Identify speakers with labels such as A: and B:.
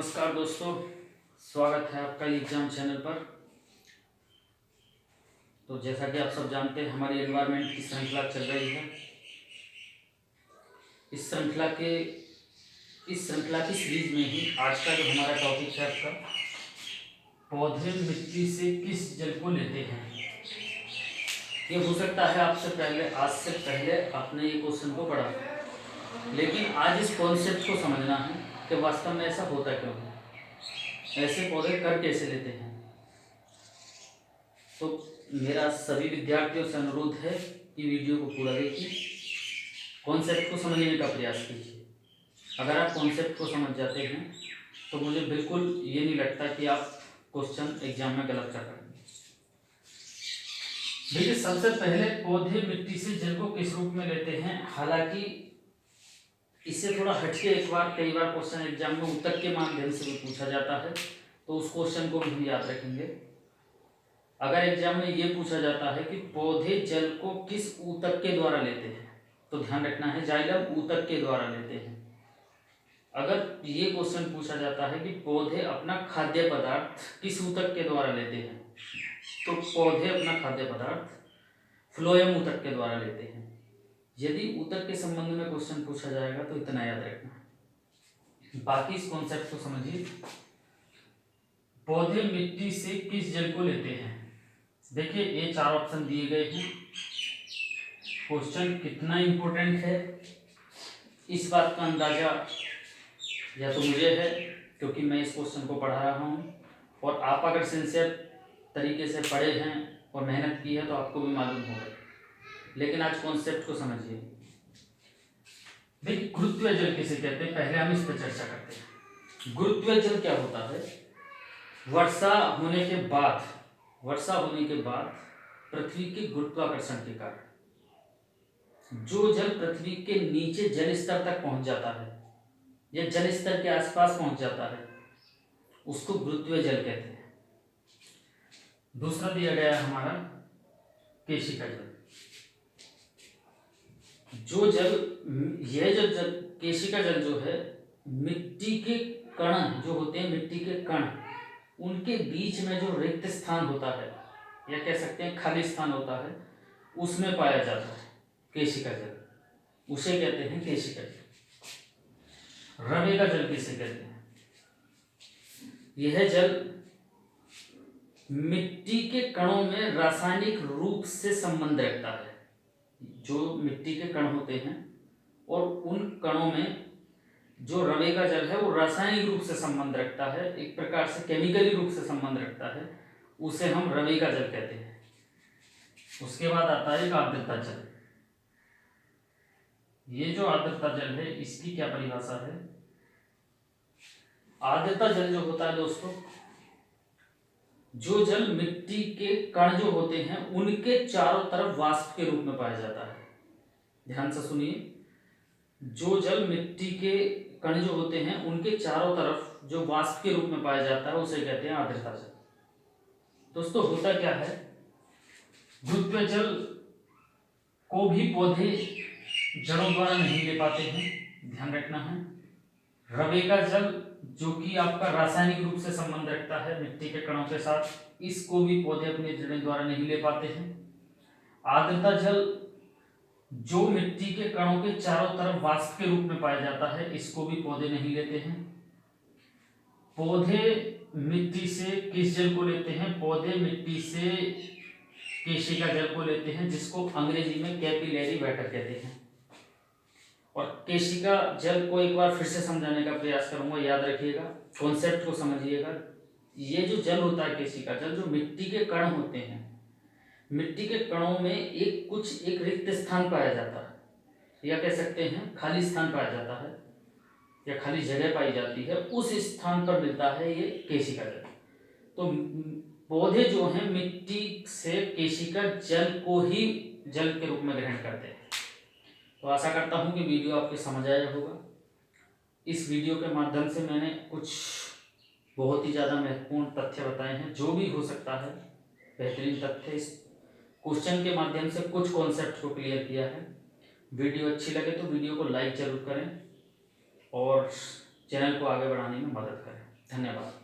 A: नमस्कार दोस्तों, स्वागत है आपका एग्जाम चैनल पर। तो जैसा कि आप सब जानते हैं, हमारी एनवायरनमेंट की श्रृंखला चल रही है। इस श्रृंखला की सीरीज में ही आज का जो हमारा टॉपिक है आपका, पौधे मिट्टी से किस जल को लेते हैं। ये हो सकता है आज से पहले आपने ये क्वेश्चन को पढ़ा, लेकिन आज इस कॉन्सेप्ट को समझना है कि वास्तव में ऐसा होता क्यों है, ऐसे पौधे कर कैसे लेते हैं। तो मेरा सभी विद्यार्थियों से अनुरोध है कि वीडियो को पूरा देखिए, कॉन्सेप्ट को समझने का प्रयास कीजिए। अगर आप कॉन्सेप्ट को समझ जाते हैं तो मुझे बिल्कुल ये नहीं लगता कि आप क्वेश्चन एग्जाम में गलत कर पाएंगे। देखिए, सबसे पहले पौधे मिट्टी से जल को किस रूप में लेते हैं। हालांकि इससे थोड़ा हटके कई बार क्वेश्चन एग्जाम में ऊतक के माध्यम से भी पूछा जाता है, तो उस क्वेश्चन को भी याद रखेंगे। अगर एग्जाम में ये पूछा जाता है कि पौधे जल को किस ऊतक के द्वारा लेते हैं, तो ध्यान रखना है जाइलम ऊतक के द्वारा लेते हैं। अगर ये क्वेश्चन पूछा जाता है कि पौधे अपना खाद्य पदार्थ किस ऊतक के द्वारा लेते हैं, तो पौधे अपना खाद्य पदार्थ फ्लोएम ऊतक के द्वारा लेते हैं। यदि ऊतक के संबंध में क्वेश्चन पूछा जाएगा तो इतना याद रखना है। बाकी इस कॉन्सेप्ट को समझिए। पौधे मिट्टी से किस जल को लेते हैं। देखिए, ये 4 ऑप्शन दिए गए हैं। क्वेश्चन कितना इंपॉर्टेंट है इस बात का अंदाजा या तो मुझे है, क्योंकि मैं इस क्वेश्चन को पढ़ा रहा हूँ, और आप अगर सिंसियर तरीके से पढ़े हैं और मेहनत की है तो आपको भी मालूम होगा। लेकिन आज कॉन्सेप्ट को समझिए। देखिए, गुरुत्वीय जल किसे कहते हैं, पहले हम इस पर चर्चा करते हैं। गुरुत्वीय जल क्या होता है। वर्षा होने के बाद पृथ्वी के गुरुत्वाकर्षण के कारण जो जल पृथ्वी के नीचे जल स्तर तक पहुंच जाता है या जल स्तर के आसपास पहुंच जाता है, उसको गुरुत्वीय जल कहते हैं। दूसरा दिया गया है हमारा केशिका जल। केशिका जल जो है, मिट्टी के कण जो होते हैं, मिट्टी के कण, उनके बीच में जो रिक्त स्थान होता है या कह सकते हैं खाली स्थान होता है, उसमें पाया जाता है केशिका जल, उसे कहते हैं केशिका जल। रवे का जल किसे कहते हैं। यह जल मिट्टी के कणों में रासायनिक रूप से संबंध रखता है। जो मिट्टी के कण होते हैं और उन कणों में जो रवे का जल है वो रासायनिक रूप से संबंध रखता है, एक प्रकार से केमिकली रूप से संबंध रखता है, उसे हम रवे का जल कहते हैं। उसके बाद आता है आर्द्रता जल। ये जो आर्द्रता जल है, इसकी क्या परिभाषा है। आर्द्रता जल जो होता है दोस्तों, जो जल मिट्टी के कण जो होते हैं उनके चारों तरफ वाष्प के रूप में पाया जाता है। ध्यान से सुनिए, जो जल मिट्टी के कण जो होते हैं उनके चारों तरफ जो वाष्प के रूप में पाया जाता है उसे कहते हैं आर्द्रता जल। दोस्तों, होता क्या है, गुरुत्वीय जल को भी पौधे जड़ों द्वारा नहीं ले पाते हैं, ध्यान रखना है। रवे का जल जो कि आपका रासायनिक रूप से संबंध रखता है मिट्टी के कणों के साथ, इसको भी पौधे अपनी जड़ों द्वारा नहीं ले पाते हैं। आर्द्रता जल जो मिट्टी के कणों के चारों तरफ वाष्प के रूप में पाया जाता है, इसको भी पौधे नहीं लेते हैं। पौधे मिट्टी से किस जल को लेते हैं। पौधे मिट्टी से केशिका जल को लेते हैं, जिसको अंग्रेजी में कैपिलरी वाटर कहते हैं। और केशिका जल को एक बार फिर से समझाने का प्रयास करूंगा, याद रखिएगा, कॉन्सेप्ट को समझिएगा। ये जो जल होता है केशिका जल, जो मिट्टी के कण होते हैं, मिट्टी के कणों में एक रिक्त स्थान पाया जाता है या कह सकते हैं खाली स्थान पाया जाता है या खाली जगह पाई जाती है, उस स्थान पर मिलता है ये केशिका जल। तो पौधे जो हैं मिट्टी से केशिका जल को ही जल के रूप में ग्रहण करते हैं। तो आशा करता हूं कि वीडियो आपके समझ आया होगा। इस वीडियो के माध्यम से मैंने कुछ बहुत ही ज़्यादा महत्वपूर्ण तथ्य बताए हैं, जो भी हो सकता है बेहतरीन तथ्य। इस क्वेश्चन के माध्यम से कुछ कॉन्सेप्ट को क्लियर किया है। वीडियो अच्छी लगे तो वीडियो को लाइक जरूर करें और चैनल को आगे बढ़ाने में मदद करें। धन्यवाद।